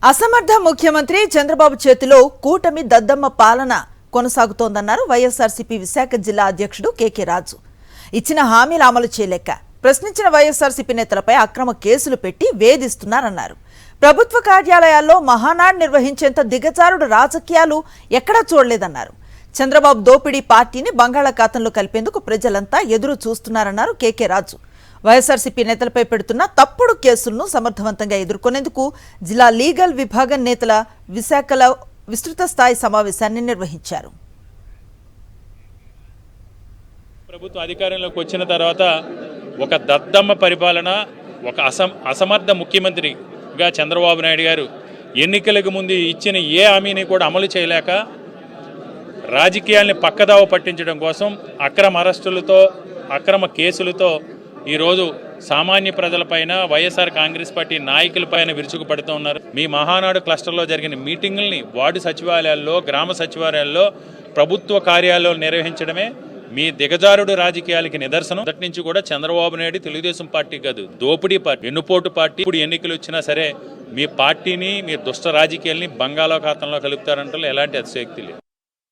అసమర్థ ముఖ్యమంత్రి చంద్రబాబు చేతిలో కూటమి దద్దమ్మ పాలన కొనసాగుతోందన్నారు వైఎస్ఆర్సీపీ విశాఖ జిల్లా అధ్యక్షుడు కేకే రాజు. ఇచ్చిన హామీలు అమలు చేయలేక ప్రశ్నించిన వైఎస్ఆర్సీపీ నేతలపై అక్రమ కేసులు పెట్టి వేధిస్తున్నారన్నారు. ప్రభుత్వ కార్యాలయాల్లో మహానాడు నిర్వహించేంత దిగజారుడు రాజకీయాలు ఎక్కడా చూడలేదన్నారు. చంద్రబాబు దోపిడీ పార్టీని బంగాళాఖాతంలో కలిపేందుకు ప్రజలంతా ఎదురు చూస్తున్నారన్నారు కేకే రాజు. వైఎస్ఆర్సీపీ నేతలపై పెడుతున్న తప్పుడు కేసులను సమర్థవంతంగా ఎదుర్కొనేందుకు జిల్లా లీగల్ విభాగం నేతల విశాఖలో విస్తృత స్థాయి సమావేశాన్ని నిర్వహించారు. ప్రభుత్వ అధికారంలోకి వచ్చిన తర్వాత ఒక దద్దమ్మ పరిపాలన, ఒక అసమర్థ ముఖ్యమంత్రిగా చంద్రబాబు నాయుడు గారు ఎన్నికలకు ముందు ఇచ్చిన ఏ హామీని కూడా అమలు చేయలేక రాజకీయాల్ని పక్కదావ పట్టించడం కోసం అక్రమ అరెస్టులతో, అక్రమ కేసులతో ఈరోజు సామాన్య ప్రజలపైన, వైఎస్ఆర్ కాంగ్రెస్ పార్టీ నాయకులపైన విరుచుకుపడుతూ ఉన్నారు. మీ మహానాడు క్లస్టర్లో జరిగిన మీటింగుల్ని వార్డు సచివాలయాల్లో, గ్రామ సచివాలయాల్లో, ప్రభుత్వ కార్యాలయాల్లో నిర్వహించడమే మీ దిగజారుడు రాజకీయాలకి నిదర్శనం. మొదటి నుంచి కూడా చంద్రబాబు నాయుడు తెలుగుదేశం పార్టీ కాదు, దోపిడీ పార్టీ, వెన్నుపోటు పార్టీ. ఇప్పుడు ఎన్నికలు వచ్చినా సరే మీ పార్టీని, మీ దుష్ట రాజకీయాల్ని బంగాళాఖాతంలో కలుపుతారంటే ఎలాంటి అతిశయోక్తి లేదు.